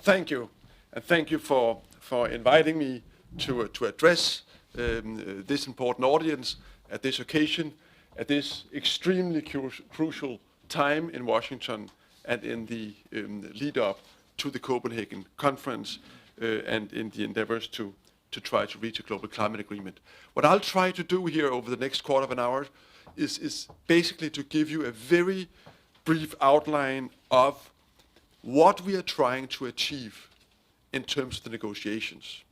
Thank you, and thank you for inviting me to address this important audience at this occasion, at this extremely crucial time in Washington and in the lead up to the Copenhagen conference and in the endeavors to try to reach a global climate agreement. What I'll try to do here over the next quarter of an hour is basically to give you a very brief outline of what we are trying to achieve in terms of the negotiations.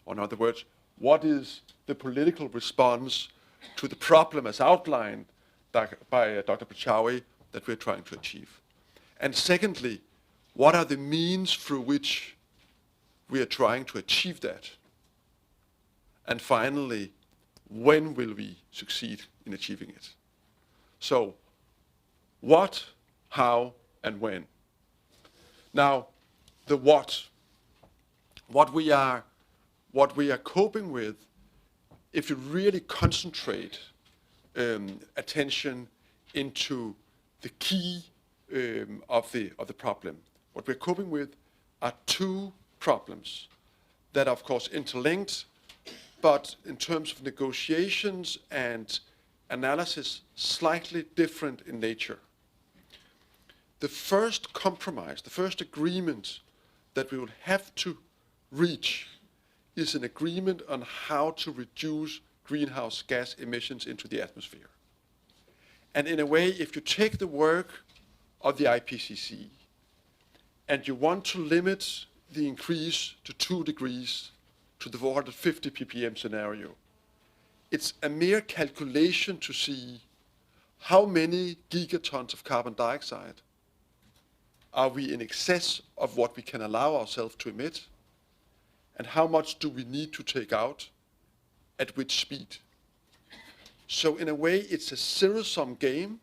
Or in other words, what is the political response to the problem as outlined by Dr. Pachauri that we're trying to achieve? And secondly, what are the means through which we are trying to achieve that? And finally, when will we succeed in achieving it? So, what, how, and when? Now, the what we are coping with, if you really concentrate attention into the key of the problem, what we're coping with are two problems that are, of course, interlinked, but in terms of negotiations and analysis, slightly different in nature. The first compromise, the first agreement that we will have to reach is an agreement on how to reduce greenhouse gas emissions into the atmosphere. And in a way, if you take the work of the IPCC and you want to limit the increase to 2 degrees to the 450 ppm scenario, it's a mere calculation to see how many gigatons of carbon dioxide are we in excess of what we can allow ourselves to emit, and how much do we need to take out at which speed. So in a way, it's a zero-sum game,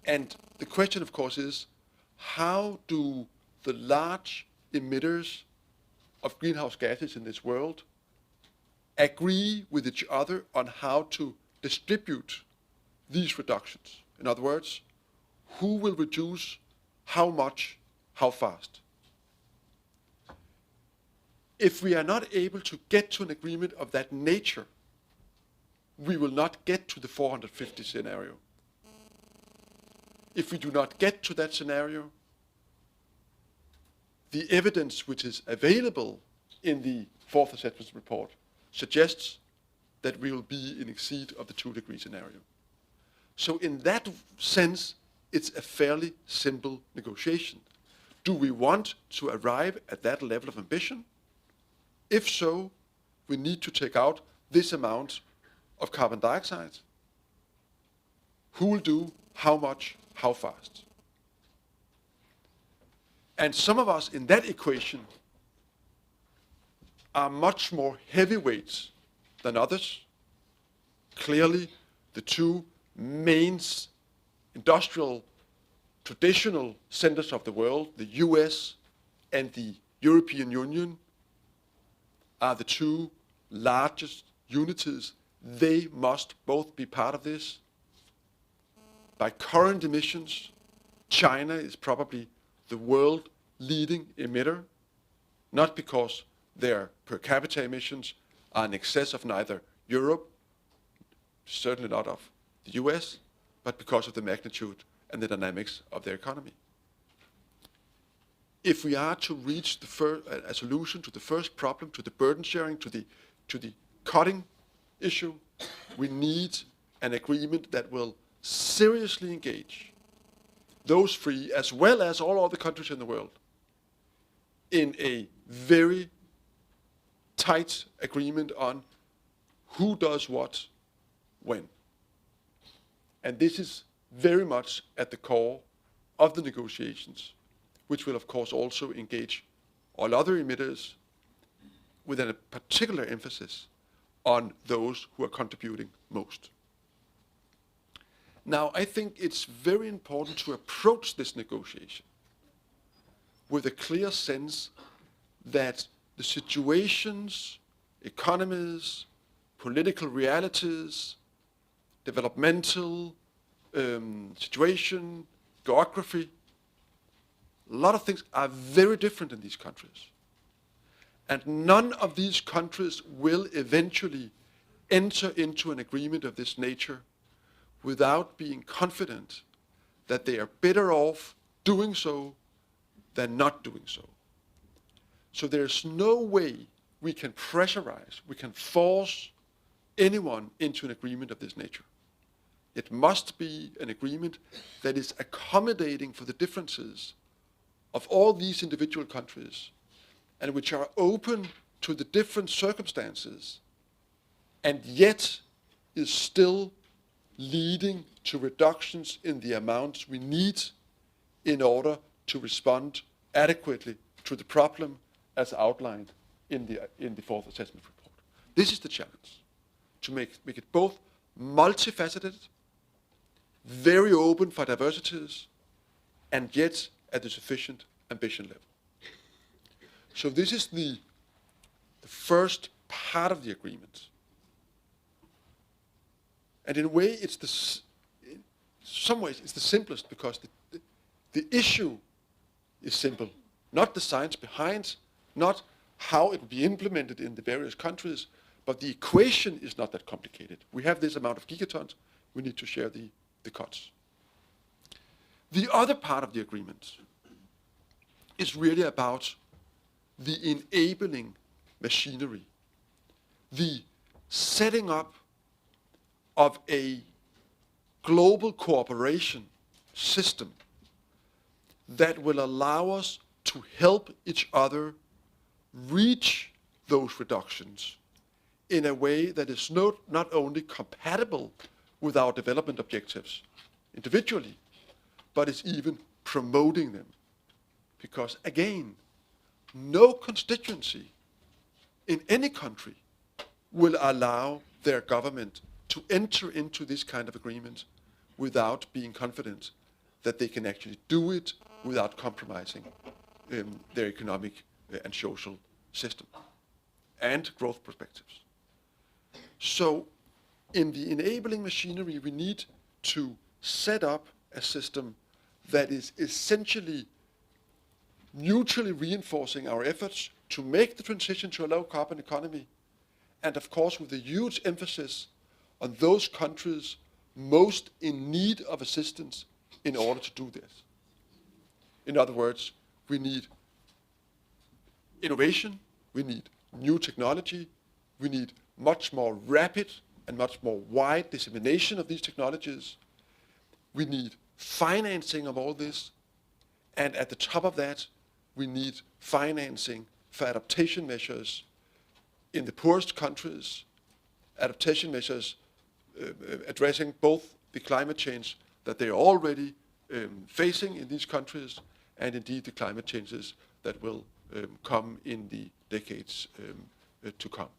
and the question, of course, is how do the large emitters of greenhouse gases in this world agree with each other on how to distribute these reductions? In other words, who will reduce how much, how fast? If we are not able to get to an agreement of that nature, we will not get to the 450 scenario. If we do not get to that scenario, the evidence which is available in the fourth assessment report suggests that we will be in exceed of the 2 degree scenario. So in that sense, it's a fairly simple negotiation. Do we want to arrive at that level of ambition? If so, we need to take out this amount of carbon dioxide. Who will do how much, how fast? And some of us in that equation are much more heavyweights than others. Clearly, the two main industrial traditional centers of the world, the US and the European Union, are the two largest unities. They must both be part of this. By current emissions, China is probably the world leading emitter, not because their per capita emissions are in excess of neither Europe, certainly not of the US, but because of the magnitude and the dynamics of their economy. If we are to reach a solution to the first problem, to the burden sharing, to the cutting issue, we need an agreement that will seriously engage those three, as well as all other countries in the world, in a very tight agreement on who does what, when. And this is very much at the core of the negotiations, which will, of course, also engage all other emitters with a particular emphasis on those who are contributing most. Now, I think it's very important to approach this negotiation with a clear sense that the situations, economies, political realities, developmental situation, geography, A lot of things are very different in these countries. And none of these countries will eventually enter into an agreement of this nature without being confident that they are better off doing so than not doing so. So there's no way we can pressurize, we can force anyone into an agreement of this nature. It must be an agreement that is accommodating for the differences of all these individual countries and which are open to the different circumstances and yet is still leading to reductions in the amounts we need in order to respond adequately to the problem as outlined in the fourth assessment report. This is the challenge, to make it both multifaceted, very open for diversities, and yet at a sufficient ambition level. So this is the first part of the agreement. And in a way, in some ways, it's the simplest because the issue is simple. Not the science behind, not how it will be implemented in the various countries, but the equation is not that complicated. We have this amount of gigatons, we need to share the cuts. The other part of the agreement is really about the enabling machinery, the setting up of a global cooperation system that will allow us to help each other reach those reductions in a way that is not only compatible with our development objectives individually, but is even promoting them. Because again, no constituency in any country will allow their government to enter into this kind of agreement without being confident that they can actually do it without compromising their economic and social system and growth perspectives. So in the enabling machinery, we need to set up a system that is essentially mutually reinforcing our efforts to make the transition to a low carbon economy, and of course with a huge emphasis on those countries most in need of assistance in order to do this. In other words, we need innovation, we need new technology, we need much more rapid and much more wide dissemination of these technologies. We need financing of all this, and at the top of that, we need financing for adaptation measures in the poorest countries, adaptation measures addressing both the climate change that they are already facing in these countries, and indeed the climate changes that will come in the decades to come.